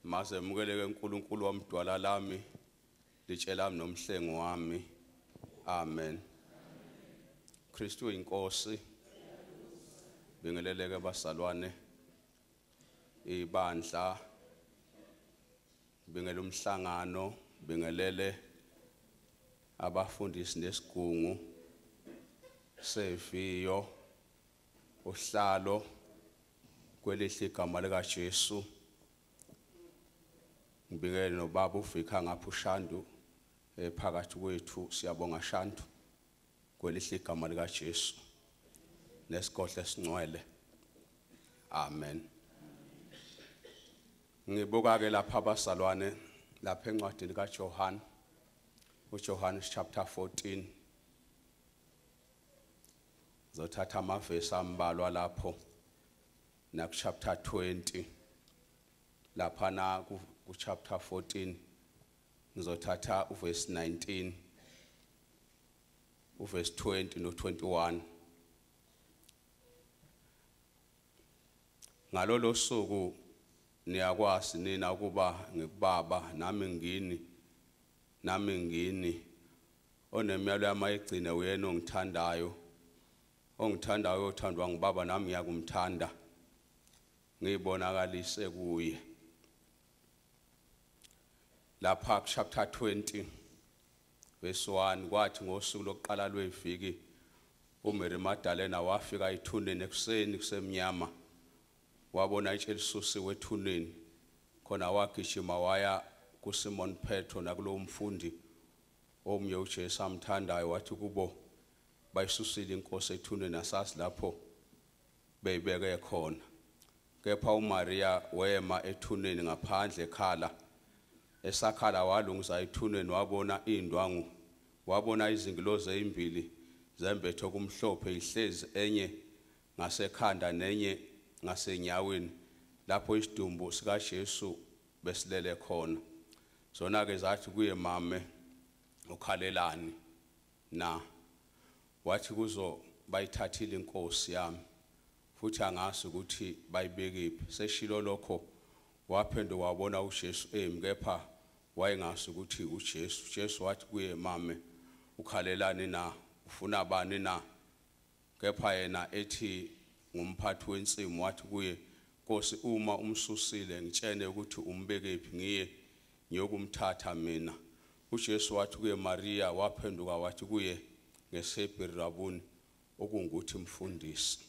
Maze mukeleke uNkulunkulu wamdwala lami litshela lami nomhlengo wami. Amen. Kristu inkosi. Bingeleleke basalwane ibandla bingela umhlangano bingelele abafundisi nesigungu seviyo uhlalo kwelihle igama lika Jesu. Ngibingelele nobaba ufika ngapha uShandu phakathi kwethu siyabonga Shandu kwelihle igama lika Jesu nesigodlo esingcwele. Amen. Ngibuka ke lapha abasalwane lapha encwadini kaJohn uJohn chapter 14 zothatha amavesi ambalwa lapho na chapter 20 lapha na ku chapter 14 ngizothatha uverse 19 uverse 20 no 21. Ngalolo suku niyakwazi nina ukuba ngikubaba nami ngini onemiyalo yamayigcine uyena ongithandayo othandwa ngubaba nami ngiyakumthanda ngibonakalise kuye. Lapha chapter 20 verse 1 kwathi ngosuku lokuqala lweviki uMary Magdalena wafika ethuneni ekuseni kusemnyama wabona itshe lisusiwe ethuneni khona wagijima waya kuSimon Petro nakulo mfundi omnye uJesu amthandayo wathi kubo bayisusile inkosi ethuneni asasi lapho beyibeke khona. Kepha uMaria wema ethuneni ngaphandle ekhala esakhala walungisa ethuneni wabona indwangu wabona izingilozi ezimbili zembethe kumhlophe ihlezi enye ngasekhanda nenye ngasenyaweni lapho isidumbu sika Jesu besilele khona. Zona ke zathi kuye mame ukhalelani na wathi kuzo bayithathile inkosi yami futhi angazi ukuthi bayibekephi. Seshilo lokho waphenduka wabona uJesu kepha wayengazi ukuthi uJesu. Jesu wathi kuye mame ukhalelani na ufuna bani na? Kepha yena ethi ngumphathi wensimu wathi kuye Nkosi uma umsusile ngitshene ukuthi umbekephi ngiye ngiyokumthatha mina. uJesu wathi kuye Maria waphenduka wathi kuye ngeShebheru Rabuni okungukuthi mfundisi.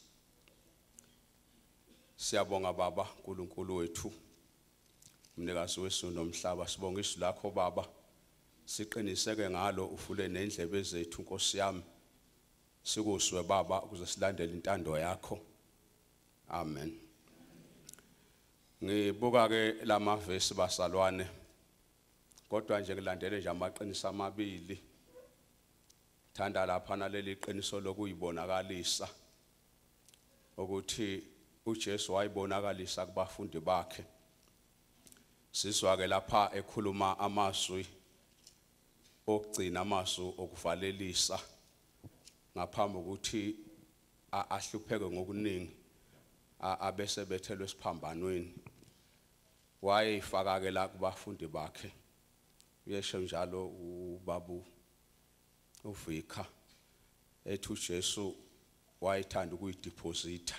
Siyabonga baba uNkulunkulu wethu mnikazi wesizwe nomhlaba sibonga izwi lakho baba siqiniseke ngalo ufule nendlebe zethu Nkosi yami sikuswe baba ukuze silandele intando yakho. Amen. Ngibuka ke lamavesi basalwane kodwa nje ngilandele nje amaqiniso amabili. Thanda lapha naleli qiniso lokuyibonakalisa ukuthi uJesu wayibonakalisa kubafundi bakhe. Sizwa ke lapha ekhuluma amazwi okugcina amazwi okuvalelisa ngaphambi ukuthi ahlupheke ngokuningi abese bethelwe esiphambanweni. Wayefaka ke la kubafundi bakhe uyesho njalo ubabu uvika ethi uJesu wayethanda ukuyideposita.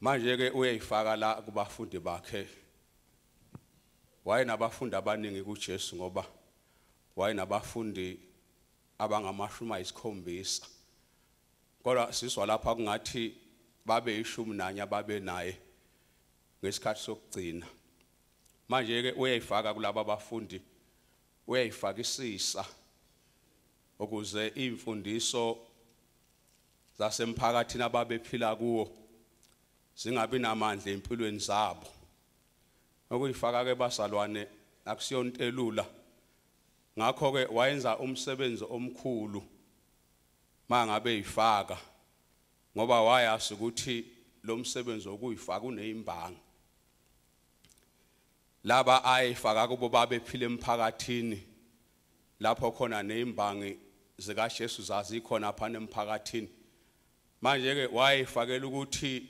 Manje ke uyayifaka la kubafundi bakhe. Wayenabafundi abaningi kuJesu ngoba wayenabafundi abangama-70. Kodwa siswa lapha kungathi babe 11 babe naye ngesikhathi sokugcina. Manje ke uyayifaka kulabo abafundi uyayifakisisa ukuze imfundiso zasemphakathini ababephila kuwo zingabi namandla empilweni zabo. Ukuyifaka ke basalwane akusiyonto elula. Ngakho ke wayenza umsebenzi omkhulu mangabe eyifaka ngoba wayazi ukuthi lo msebenzi okuyifaka unezimbanga. Laba ayifaka kubo babephila emphakathini lapho khona nezimbangi zika Jesu zazikhona phana emphakathini. Manje ke wayifakela ukuthi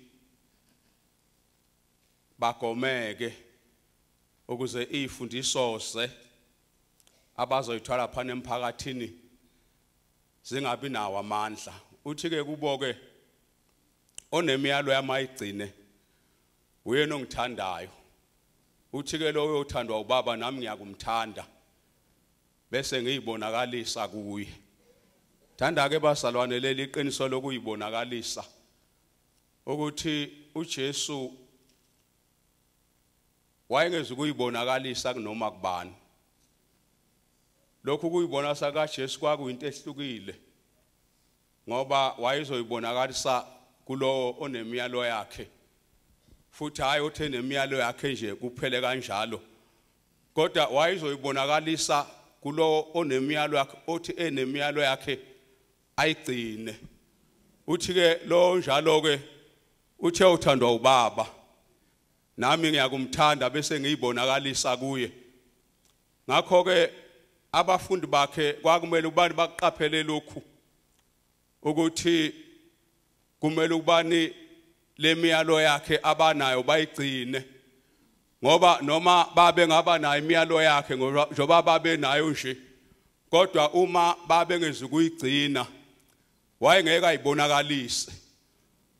bagomeke ukuze ifundiso ze abazoyithwala phana emphakathini zingabi nawo amandla. Uthi ke kubo ke onemiyalo yamayigcine uyena ongithandayo. Uthi ke lo uyothandwa ubaba nami ngiyakumthanda bese ngiyibonakalisa kuye. Thanda ke bazalwane leli iqiniso lokuyibonakalisa ukuthi uJesu wayengeze ukuyibonakalisa kunoma kubani. Lokhu kuyibonakala kaJesu kwakuyinto ehlukile ngoba wayezoyibonakalisa kulo onemiyalo yakhe, futhi hayi uthi nemiyalo yakhe nje kuphele kanjalo, kodwa wayezoyibonakalisa kulo onemiyalo yakhe othi enemiyalo yakhe ayigcine. Uthi ke lo njalo ke uthe uthandwa ubaba nami ngiyakumthanda bese ngiyibonakalisa kuye. Ngakho ke abafundi bakhe kwakumele ubani baqaphele lokhu ukuthi kumele ubani lemiyalo yakhe abanayo bayigcine, ngoba noma babe ngaba nayo imiyalo yakhe njoba babe nayo nje, kodwa uma babe ngeze ukuyigcina wayengeke ayibonakalise,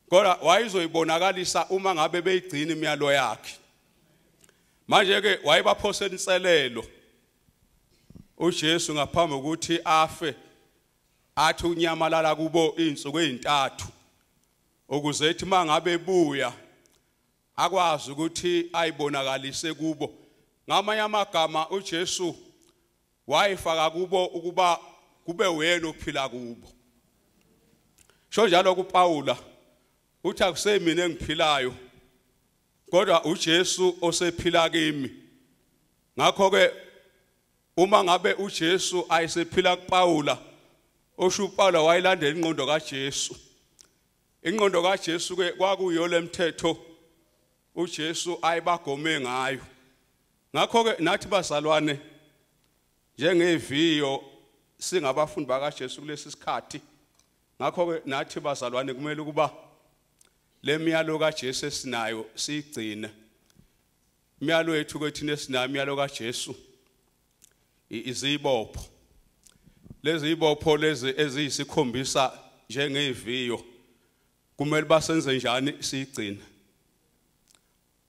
kodwa wayizoyibonakalisa uma ngabe beyigcina imiyalo yakhe. Manje ke wayebaphosela inselelo uJesu ngaphambi kokuthi afe, athi unyamalala kubo izinsuku ezintathu ukuze ethi mangabe ebuya akwazi ukuthi ayibonakalise kubo. Ngamanye amagama uJesu wayifaka kubo ukuba kube wena ophila kubo. Sho njalo kuPaula uthi akusemina engiphilayo kodwa uJesu osephila kimi. Ngakho ke uma ngabe uJesu ayisephila kuPaula, osho uPaula wayilandela ingqondo kaJesu. Ingqondo kaJesu ke kwakuyiyo lemthetho uJesu ayibagome ngayo. Ngakho ke nathi bazalwane njengeviyo singabafundi bakaJesu kulesi sikhathi, ngakho ke nathi bazalwane kumele ukuba lemiyalo kaJesu esinayo siyigcine. Imiyalo yethu ke thina esinayo imiyalo kaJesu izibopho. Lezi ibopho lezi eziyisikhombisa njengeviyo kumele basenze njani siyigcine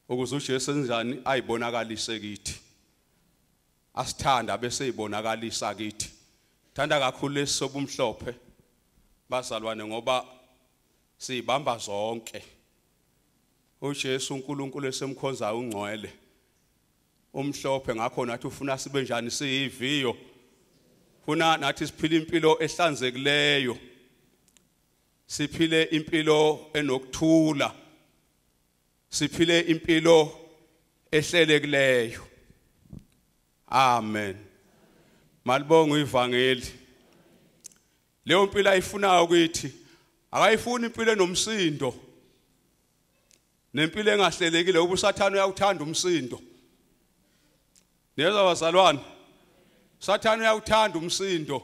ukuze uJesu njani ayibonakalise kithi. Asithanda bese ibonakalisa kithi. Thanda kakhulu lesobumhlophe bazalwane ngoba sibamba zonke. uJesu uNkulunkulu esemkhonza ungcwele umhlophe, ngakho nathi ufuna sibe njani siyiviyo. Funa nathi siphile impilo ehlanzekileyo, siphile impilo enokuthula, siphile impilo ehlelekileyo. Amen. Malibonga ivangeli. Leyo mpilo ayifunayo ukuthi akayifuni impilo enomsindo nempilo engahlelekile. Ubusathane uyawuthanda umsindo. Niyezwa bazalwane, Sathane uyawuthanda umsindo.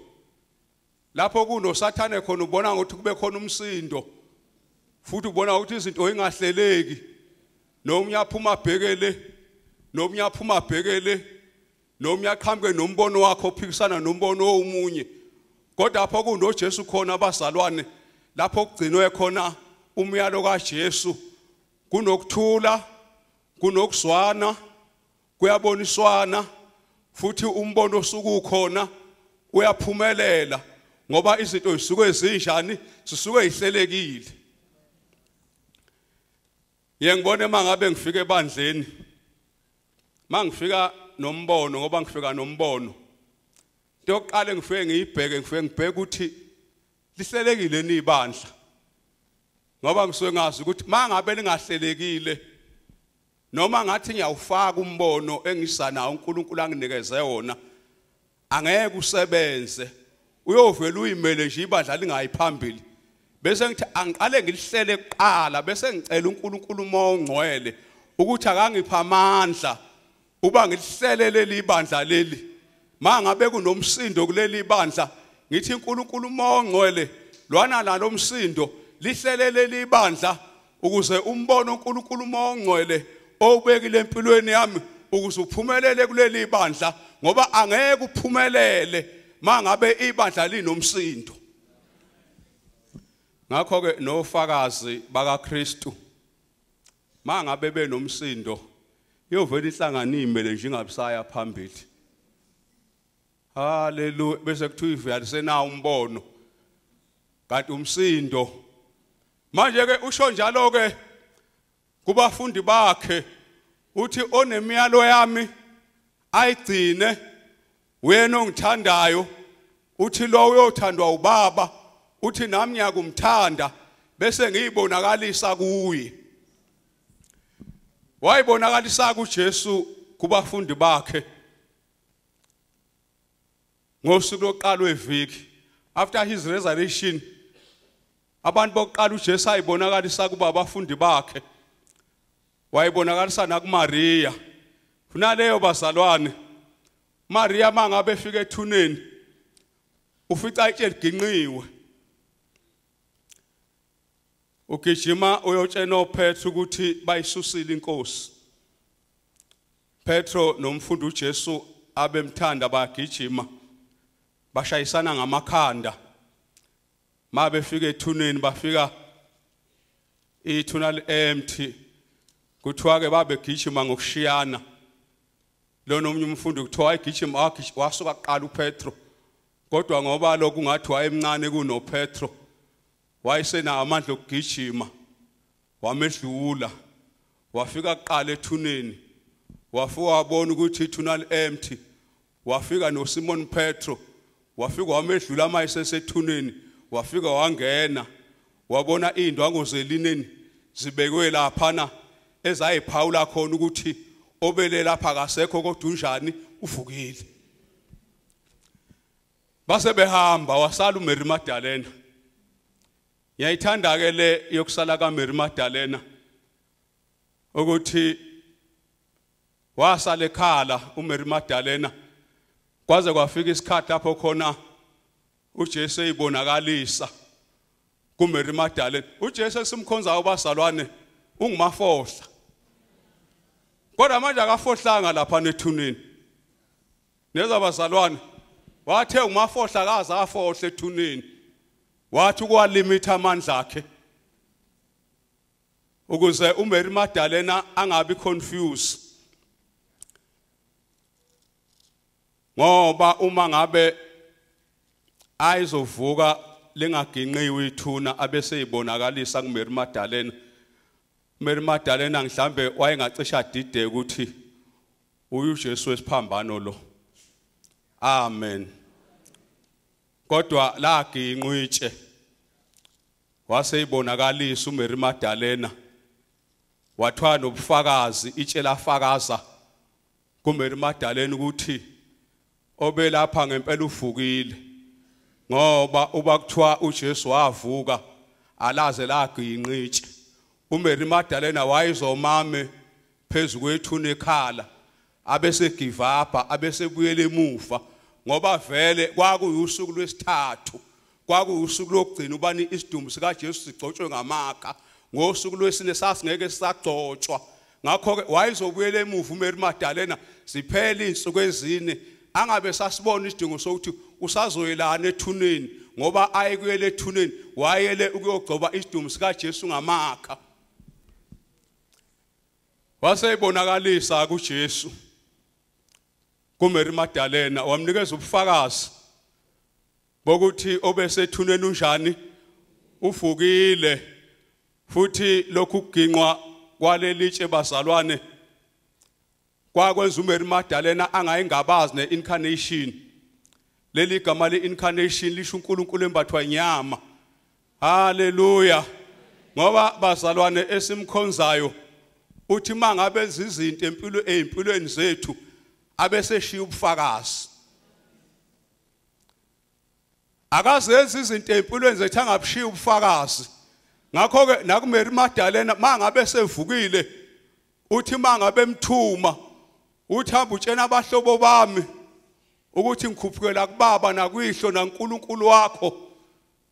Lapho kunosathane khona ubona ukuthi kube khona umsindo, futhi ubona ukuthi izinto ingahleleki, nomnye aphuma abhekele, nomnye aphuma abhekele, nomnye aqhamuke nombono wakhe ophikisana nombono omunye. Kodwa lapho kunoJesu khona abazalwane, lapho kugcinwe khona umyalo kaJesu, kunokuthula, kunokuzwana, kuyaboniswana, futhi umbono osukukhona uyaphumelela ngoba izinto zisuke zinjani, zisuke ihlelekile. Ngiyengibona mangabe ngifike ebandleni, mangifika nombono, ngoba ngifika nombono, into yokuqala ngifike ngibheke ukuthi lihlelekile nibandla, ngoba ngisuke ngazi ukuthi mangabe lingahlelekile noma ngathi ngiyawufaka umbono engisanawo uNkulunkulu anginikeze wona, angeke usebenze, uyovela uyimele nje ibandla lingayiphambili. Bese ngithi angiqale ngilihlele kuqala, bese ngicela uNkulunkulu umoya ongcwele ukuthi akangipha amandla uba ngilihlele leli ibandla leli. Mangabe kunomsindo kuleli ibandla, ngithi uNkulunkulu umoya ongcwele lwana nalo msindo, lihlele leli ibandla ukuze umbono uNkulunkulu umoya ongcwele obekile empilweni yami ukuze uphumelele kuleli bandla ngoba angeke uphumelele mangabe ibandla linomsindo. Ngakho ke nofakazi bakaKristu mangabe benomsindo yovela inhlangano imele nje ingabisaya phambili. Haleluya. Bese kuthiwa iviyalisena umbono kanti umsindo. Manje ke usho njalo ke kubafundi bakhe uthi onemiyalo yami ayigcine wena ongithandayo uthi lo uyothandwa ubaba uthi nami ngiyakumthanda bese ngiyibonakalisa kuye. Wayibonakalisa kuJesu kubafundi bakhe ngosuku lokuqala weviki after his resurrection. Abantu bokuqala uJesu ayibonakalisa kuba abafundi bakhe, wayibonakalisa nakuMaria. Funa leyo bazalwane, Maria mangabe efika ethuneni ufica itshe liginqiwe, ugijima uyotshena uPetro ukuthi bayisusile inkosi. Petro nomfundi uJesu abemthanda bagijima bashayisana ngamakhanda. Mabe fika ethuneni bafika ithuna empty, kuthiwa ke babe gijima ngokushiyana. Lo nomunye umfundi kuthiwa ayigijima wasuka kuqala uPetro, kodwa ngoba lokhu ngathi wayemncane kunoPetro wayesena amandla okugijima wamedlula wafika kuqala ethuneni, wafika wabona ukuthi ithuna empty, wafika noSimon Petro wafika wamedlula mayisesethuneni, wafika wangena wabona indwangu zelineni zibekwe laphana ezayiphawula khona ukuthi obele lapha kasekho kodwa unjani uvukile. Base behamba wasala uMary Magdalena. Ngiyayithanda ke le yokusala kaMary Magdalena ukuthi wasala ekhala uMary Magdalena kwaze kwafika isikhathi lapho khona uJesu eyibonakalisa kuMary Magdalena. uJesu esimkhonzayo bazalwane ungumafohla, kodwa manje akafohlanga lapha nethuneni. Neza bazalwane, wathe umafohla kaza afohle ethuneni, wathi ukwalimita amandla akhe ukuze uMary Magdalena angabi confused. Ngoba uma ngabe ayizovuka lingaginqiwe ithuna abese ibonakalisa kuMary Magdalena, uMary Magdalena mhlambe wayengacisha dide ukuthi uJesu wesiphambano lo. Amen. Kodwa la ginqwitshe wase ibonakalisa uMary Magdalena, wathwa nobufakazi itshe lafakaza kuMary Magdalena ukuthi obelapha ngempela uvukile, ngoba uba kuthiwa uJesu wavuka alaze laginqitshe. uMary Magdalena wayizomame phezulu kwethuna ekhala abese give up abese buyele emuva, ngoba vele kwakuyusuku lwesithathu, kwakuyusuku lokugcina ubani isidumbu sikaJesu sigcotshwe ngamakha, ngosuku lwesine sasingeke sisagcotshwa. Ngakho ke wayizobuyela emuva uMary Magdalena ziphele insuku ezine angabe sasibona isidingo sokuthi usazoyelana ethuneni, ngoba ayekuyele ethuneni wayele ukuyogcoba isidumbu sikaJesu ngamakha. Waseyibonakalisa kuJesu kuMary Magdalena, wamnikeza ubufakazi bokuthi obesethuneni unjani uvukile, futhi lokhu kuginqwa kwalelitshe bazalwane kwakwenza uMary Magdalena angayingabazi neincarnation. Leli gama leincarnation lisho uNkulunkulu embathwa inyama. Haleluya. Ngoba bazalwane esimkhonzayo uthi mangabe izinto empilweni zethu abeseshiya ubufakazi. Akazenza izinto empilweni zethu angabushiya ubufakazi. Ngakho ke nakuMary Magdalena mangabe sevukile uthi mangabe emthuma uthi hamba utshena abahlobo bami ukuthi ngikhuphukela kubaba nakwihlo naNkulunkulu wakho.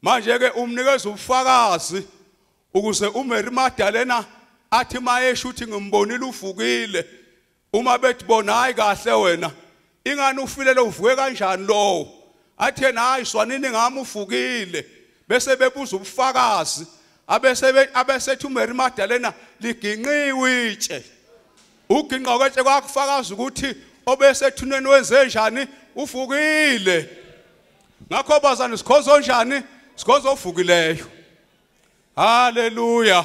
Manje ke umnikeza ubufakazi ukuze uMary Magdalena athi mayesho ukuthi ngimbonile uvukile uma bethi bona hayi kahle wena ingani ufilele uvuke kanjani lo athi yena hayi swanini ngami uvukile bese bebuza ubufakazi abesethi uMary Magdalena liginqiwe itshe uginqa kwetshe kwakufakaza ukuthi obesethuneni wenze njani uvukile ngakho bazana sikhozo njani sikhozo uvukileyo haleluya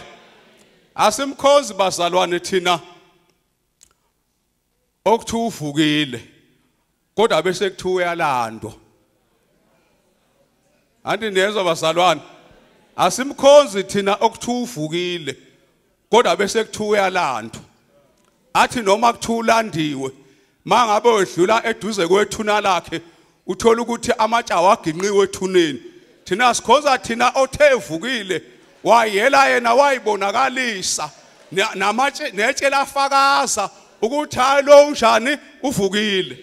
asimkhozi bazalwane thina okuthi uvukile kodwa bese kuthiwa uyalandwa anti niyezwa bazalwane asimkhonzi thina okuthi uvukile kodwa bese kuthiwa uyalandwa athi noma kuthiwa ulandiwe mangabe wedlula eduze kwethuna lakhe uthola ukuthi amatsha waginqiwe ethuneni thina sikhoza thina othe uvukile wayela yena wayibonakalisa namatshe netshe lafakaza ukuthi hayi lo unjani uvukile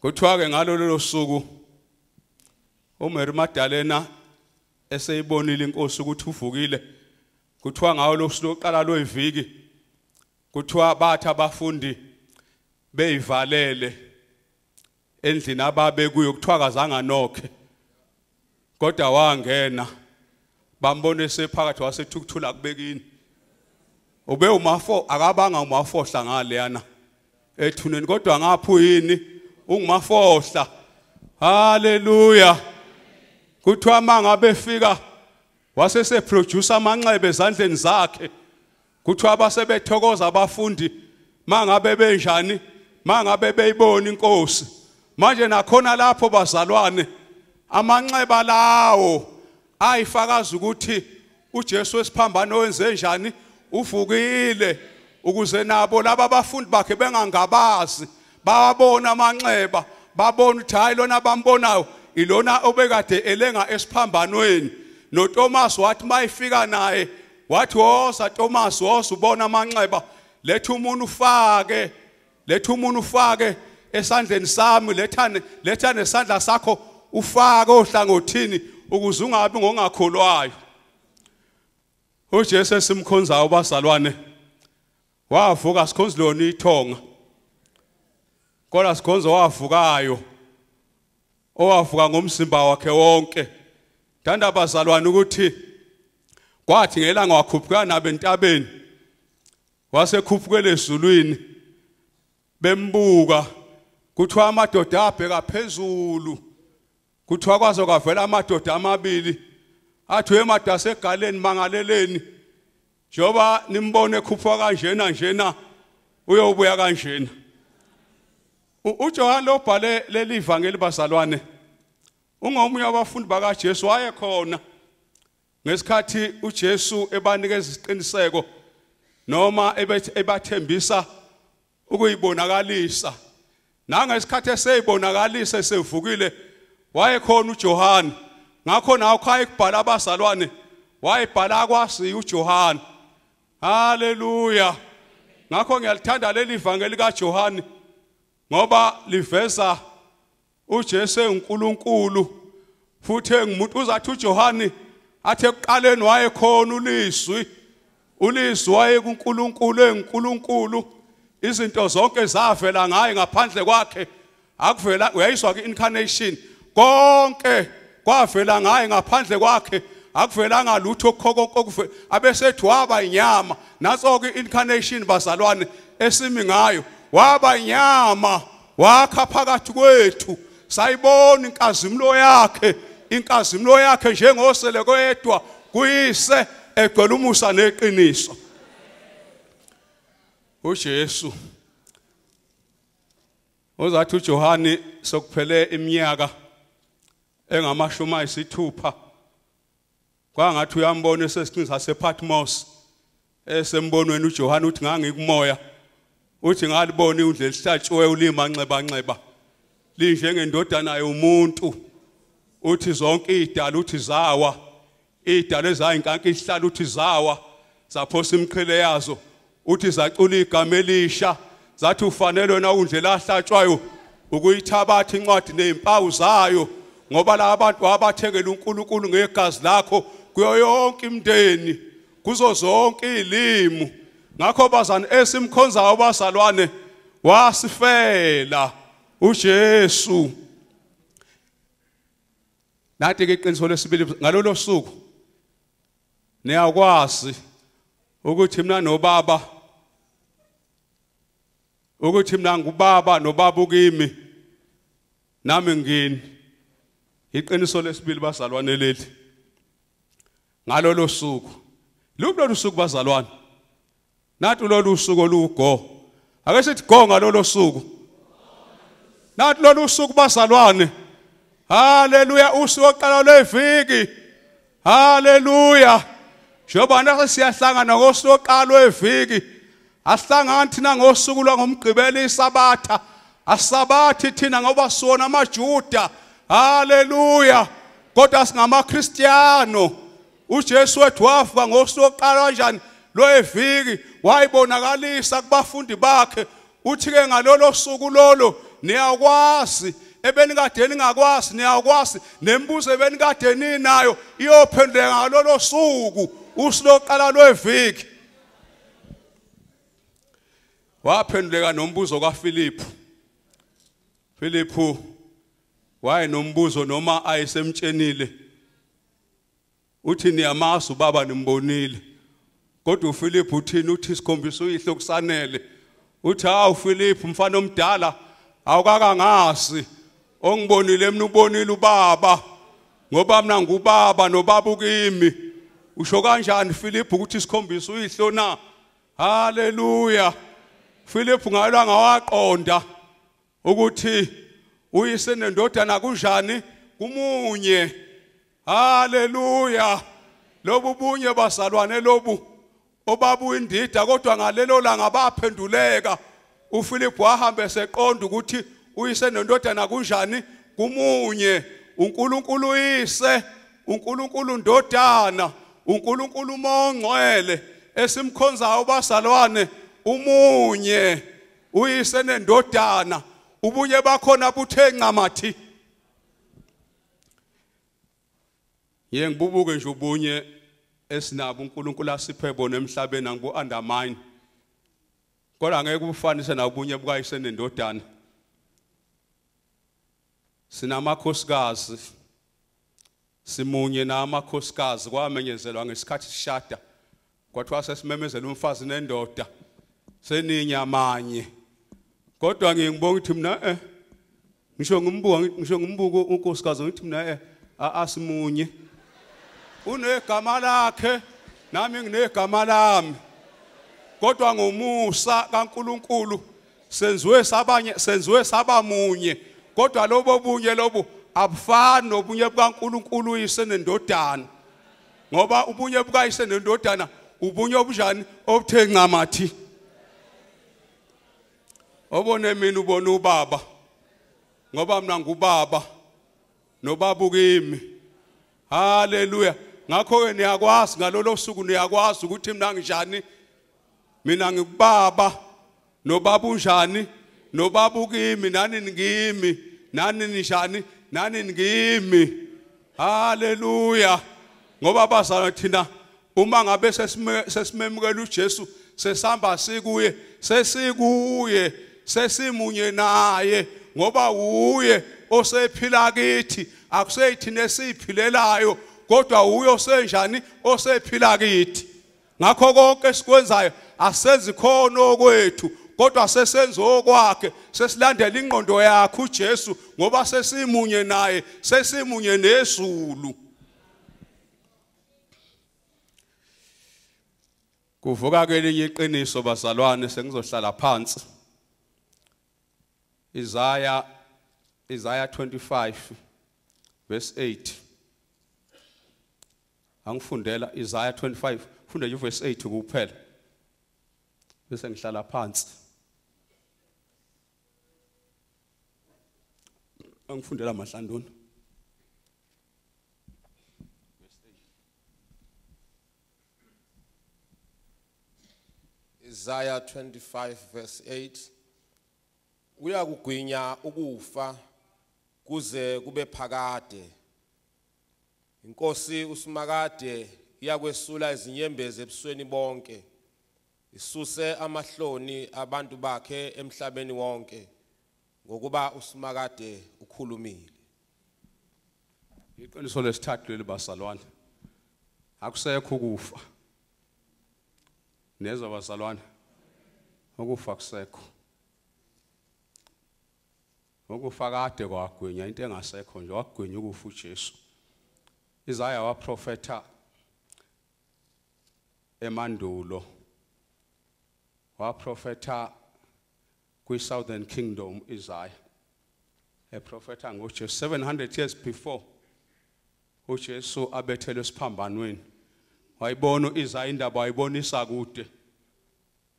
kuthiwa ke ngalolu suku uMary Magdalena eseyibonile inkosi ukuthi uvukile kuthiwa ngawo lo suku loqala loiviki kuthiwa bathi abafundi beyivalele endlini ababe kuyo kuthiwa kazanga nokhe kodwa wangena bambone sephakathi wasethukuthula kubekini ube umafo akabanga umafohla ngale yana ethuneni kodwa ngaphu yini ungumafohla haleluya kuthiwa mangabe efika wasese producer amanxebe ezandleni zakhe kuthiwa basebethokoza abafundi mangabe benjani mangabe beyibona inkosi manje nakhona lapho bazalwane amanxeba lawo ayifakaza ukuthi uJesu wesiphambano wenze njani uvukile ukuze nabo laba abafundi bakhe bengangabazi bawabona amanxeba babona ukuthi hayi lona bambonayo ilona obekade elenga esiphambanweni noThomas wathi mayifika naye wathi woza Thomas woza ubona amanxeba letha umuntu ufake esandleni sami letha nesandla sakho ufake ohlangothini ukuze ungabi ngongakholwayo uJesu esimkhonzayo bazalwane wavuka sikhonza lona ithonga kodwa sikhonza wavukayo owavuka ngomzimba wakhe wonke thanda bazalwane ukuthi kwathi ngelanga wakhuphuka nabentabeni wasekhuphukele ezulwini bembuka kuthiwa amadoda abheka phezulu kuthiwa kwazo kwavela amadoda amabili athi wemada segaleni mangaleleni njoba nimbone ekhuphuka kanjena uyobuya kanjena uJohane lobhale leli ivangeli bazalwane ungomunye wabafundi bakaJesu wayekhona ngesikhathi uJesu ebanikeza isiqiniseko noma ebathembisa ukuyibonakalisa nangesikhathi eseyibonakalisa esevukile wayekhona uJohane ngakho nawo khaya kubhala abazalwane wayebhala kwasi uJohane haleluya ngakho ngiyalithanda leli ivangeli kaJohane ngoba liveza uJesu uNkulunkulu futhi engumuntu uzathi uJohane athe ekuqaleni wayekhona ulizwi wayekuNkulunkulu enguNkulunkulu izinto zonke zavela ngaye ngaphandle kwakhe akuvela uyayizwa ke incarnation konke kwavela ngaye ngaphandle kwakhe akuvelanga lutho konke abesethi waba inyama naso ke incarnation bazalwane esimi ngayo waba inyama wakha phakathi kwethu sayibona inkazimulo yakhe njengosele kwedwa kuyise egcwele umusa neqiniso uJesu uzathi uJohane sokuphele iminyaka engama-60 kwangathi uyambona esesiqini sasePatmos esembonweni uJohane uthi ngangikumoya uthi ngalibona indlela elihlatshiwe ulimanxeba linjengendodana yomuntu uthi zonke idala uthi zawa idala ezayinkanka ihlala uthi zawa zaphosa imqhele yazo uthi zacula igama elisha zathi ufanele na undlela ahlatshwayo ukuyithabatha incwadi nezimpawu zayo ngoba la abantu wabathekela uNkulunkulu ngegazi lakho kuyo yonke imndeni kuzo zonke izilimi. Ngakho bazana esimkhonzayo bazalwane wasifela uJesu. Nathi ke iqiniso lesibili ngalolo suku niyakwazi ukuthi mina nobaba ukuthi mina ngubaba nobaba ukimi nami ngini. Iqiniso lesibili bazalwane leli ngalolo suku lolu suku bazalwane nathi lolu suku olugo ake sithi go ngalolo suku nathi lolu suku bazalwane. Haleluya usuku oqala leviki. Haleluya njengoba nase siyahlangana ngosuku oqala leviki asihlangana thina ngosuku lwangomgqibelo isabatha asabathi thina ngoba sona amaJuda. Haleluya kodwa singamaKristiano. uJesu wethu wafa ngosuku oqala kanjani lweviki wayibonakalisa kubafundi bakhe uthi ke ngalolo suku lolo niyakwazi ebenikade ningakwazi niyakwazi nembuzo ebenikade ninayo iyophenduleka ngalolo suku usuku loqala lweviki. Waphenduleka nombuzo kaFilipu. Filipu waye nombuzo noma ayisemtshenile uthi niyamazi ubaba nimbonile. Kodwa uFilipu uthini uthi sikhombisa uyihlo kusanele. Uthi hawu Filipu mfana omdala awukakangazi ongibonile mina ubonile ubaba ngoba mina ngubaba nobaba ukimi. Usho kanjani Filipu ukuthi sikhombisa uyihlo na? Haleluya. Filipu ngalo ngawaqonda ukuthi uyise nendodana kunjani kumunye. Haleluya. Lobu bunye bazalwane lobu obabu indida kodwa ngalelo langa baphenduleka. uFilipu wahamba eseqonda ukuthi uyise nendodana kunjani kumunye. uNkulunkulu uyise, uNkulunkulu ndodana, uNkulunkulu mongcwele esimkhonzayo bazalwane umunye. Uyise nendodana ubunye bakhona buthe ncamathi. Ngibubuke nje ubunye esinabo uNkulunkulu asiphe bona emhlabeni angibu undermine. Kodwa ngeke kufanise nabunye bukayise nendodana. Sinamakhosikazi simunye namakhosikazi kwamenyezelwa ngesikhathi sishada kwathiwa sesimemezela umfazi nendoda seninyamanye. Kodwa ngiyibonga ukuthi mina ngisho ngimbuko unkosikazi ngithi mina asimunye. Unegama lakhe nami nginegama lami. Kodwa ngomusa kaNkulunkulu senziwe sabamunye. Kodwa lobo bunye lobo abufani nobunye bukaNkulunkulu uyise nendodana. Ngoba ubunye bukayise nendodana ubunye obunjani obuthe ncamathi. Obone mina ubona ubaba ngoba mina ngubaba nobaba ukimi. Haleluya. Ngakho ke niyakwazi ngalolo suku niyakwazi ukuthi mina nginjani. Mina ngikubaba nobaba unjani nobaba ukimi nani ngimi nani ninjani nani ngimi. Haleluya. Ngoba bazalwane thina uma ngabe sesimemukela uJesu sesihamba sikuye sesimunye naye ngoba uye osephila kithi akuseyithi nesiphilelayo kodwa uye osenjani osephila kithi. Ngakho konke esikwenzayo asenzi khona okwethu kodwa sesenza okwakhe sesilandela ingqondo yakhe uJesu ngoba sesimunye naye sesimunye nezulu. Kuvuka ke elinye iqiniso bazalwane sengizohlala phansi. Isaiah 25 verse 8. Angifundela Isaiah 25 funda nje verse 8 kuphela. Bese ngihlala phansi. Angifundela mahlandoni. Isaiah 25 verse 8. Uyakugwinya ukufa kuze kube phakade. Inkosi uSimakade iyakwesula izinyembezi ebusweni bonke isuse amahloni abantu bakhe emhlabeni wonke ngokuba usimakade ukhulumile. Iqiniso lesithathu leli bazalwane akusekho ukufa. Nezwa bazalwane ukufa kusekho. Ukufa kade kwagwinya into engasekho nje wagwinya ukufa uJesu. Isaya waprofeta emandulo waprofeta kwi-Southern Kingdom Isaiah eprofeta ngoJesu 700 years before uJesu abethelwe esiphambanweni wayibona Isaiah indaba wayibonisa kude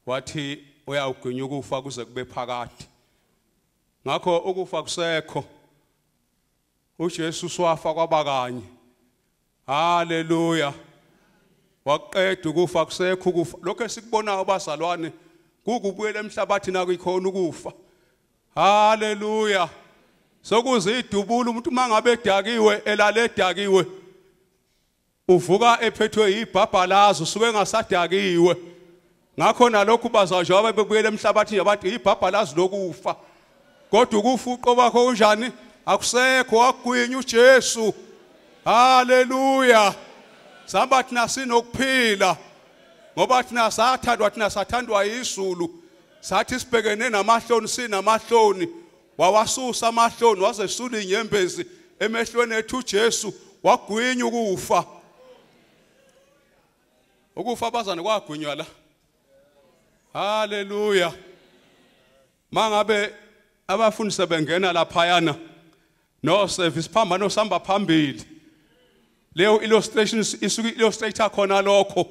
wathi uyawugwinya ukufa kuze kube phakade ngakho ukufa kusekho uJesu swafa kwabakanye haleluya waqeda ukufa kusekho ukufa lokho esikubonayo abazalwane kukubuyela emhlabathini akuyikhona ukufa haleluya sokuze idubula umuntu mangabe edakiwe elale edakiwe uvuka ephethwe yibhabhalazo suke engasadakiwe ngakho nalokho bazajoba bebuyela emhlabathini yabantu yibhabhalazo lokufa kodwa ukufa uqoba bakho unjani akusekho wagwinya uJesu haleluya samba thina sinokuphila ngoba thina sathandwa thina sathandwa yiZulu sathi sibhekene namahloni sinamahloni wawasusa amahloni wazesula inyembezi emehlweni ethu uJesu wagwinya ukufa abazana kwagwinywa la haleluya mangabe abafundi sebengena laphayana no service phambano samba phambili leyo illustration isuke illustrator khona lokho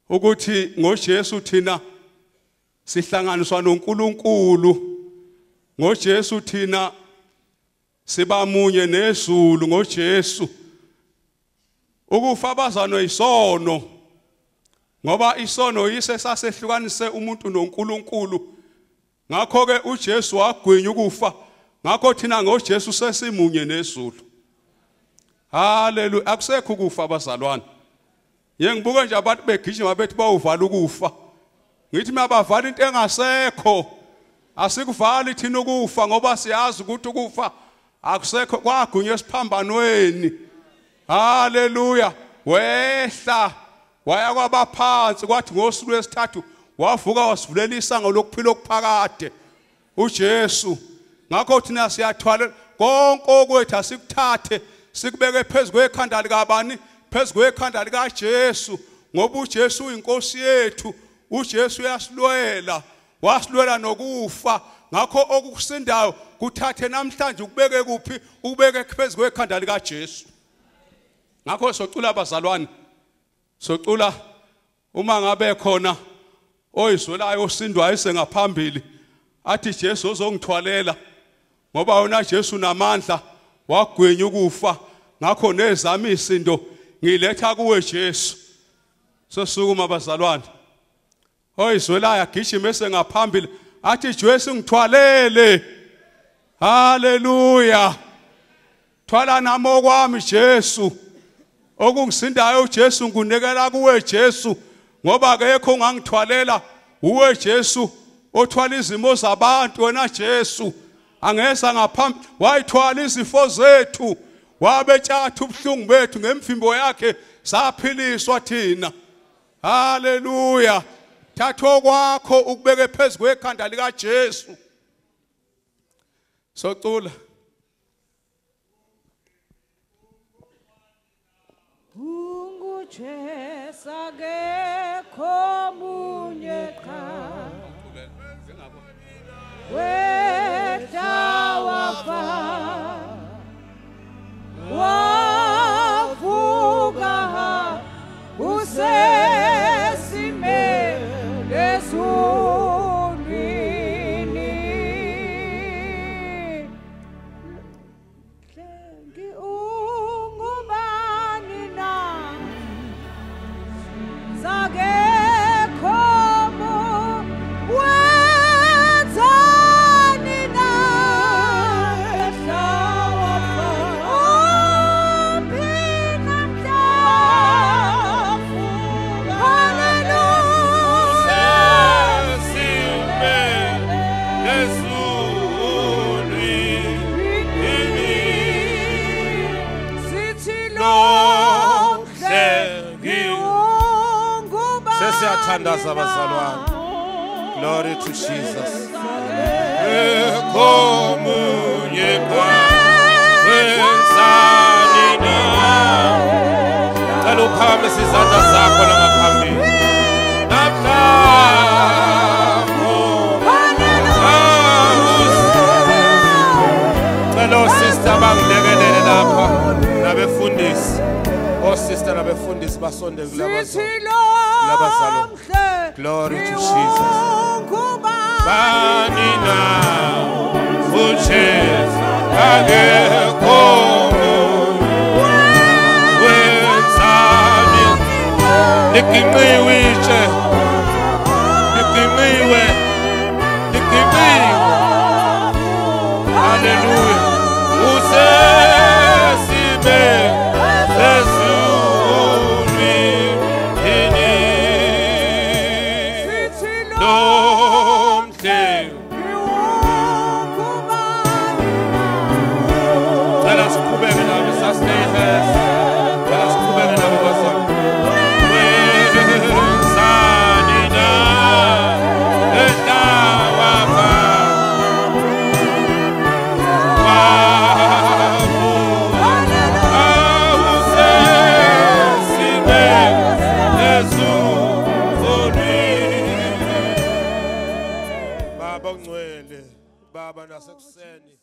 ukuthi ngoJesu thina sihlanganiswa noNkulunkulu ngoJesu thina siba munye neZulu ngoJesu ukufa abazano isono ngoba isono yise sasehlukanise umuntu noNkulunkulu ngakho ke uJesu wagwinya ukufa ngakho thina ngoJesu sesimunye neZulu haleluya akusekho ukufa abazalwane yengibuke nje abantu begijima bethi bawuvala ukufa ngithi mabavala into engasekho asikuvali thina ukufa ngoba siyazi ukuthi ukufa akusekho kwagwinya esiphambanweni haleluya wehla waya kwabaphansi kwathi ngosuku lwesithathu wavuka wasivulela isango lokuphila okuphakade uJesu ngakho thina siyathwala konke okwethu asikuthathe sikubeke phezulu kwekhanda likabani phezulu kwekhanda likaJesu ngoba uJesu uyinkosi yethu uJesu uyasilwela wasilwela nokufa ngakho okukusindayo kuthathe namhlanje ukubeke kuphi ubeke phezulu kwekhanda likaJesu ngakho socula abazalwane socula uma ngabe khona oyizwelayo osindwayo sengaphambili athi Jesu uzongithwalela ngoba wona Jesu namandla wagwinya ukufa ngakho nezami isindo ngiletha kuwe Jesu sosukuma abazalwane oyizwelayo agijima sengaphambili athi Jesu ngithwalele haleluya thwala nami okwami Jesu okungisindayo uJesu nginikela kuwe Jesu ngoba akekho ongangithwalela uwe Jesu othwala izimo zabantu wena Jesu angesa ngaphambi wayithwala izifo zethu wabetshatha ubuhlungu bethu ngemfimbo yakhe saphiliswa thina haleluya thatha kwakho ukubeke phezulu kwekhanda likaJesu socula Jesu akekho munye cha wetha wafa wavuka usesime ezulwini ngi ungubani na Zagekho Sithandaza bazalwane. Glory to Jesus. Komunye kwenzani na. Cela uphakame izandla zakho la ngaphambili. Hello sister bangilekelele lapha nabefundisi. Oh sister nabefundisi basonde kulabazalo. Glory to Jesus. Bani na fuche akekho wenzani nikinqiwe itshe nikinqiwe hallelujah usesibe sesuni ini domhle cela siqhubeke nabo sastay fast cela siqhubeke nabo bazalwane wenzani na edawafa Baba ngcwele baba nasekuseni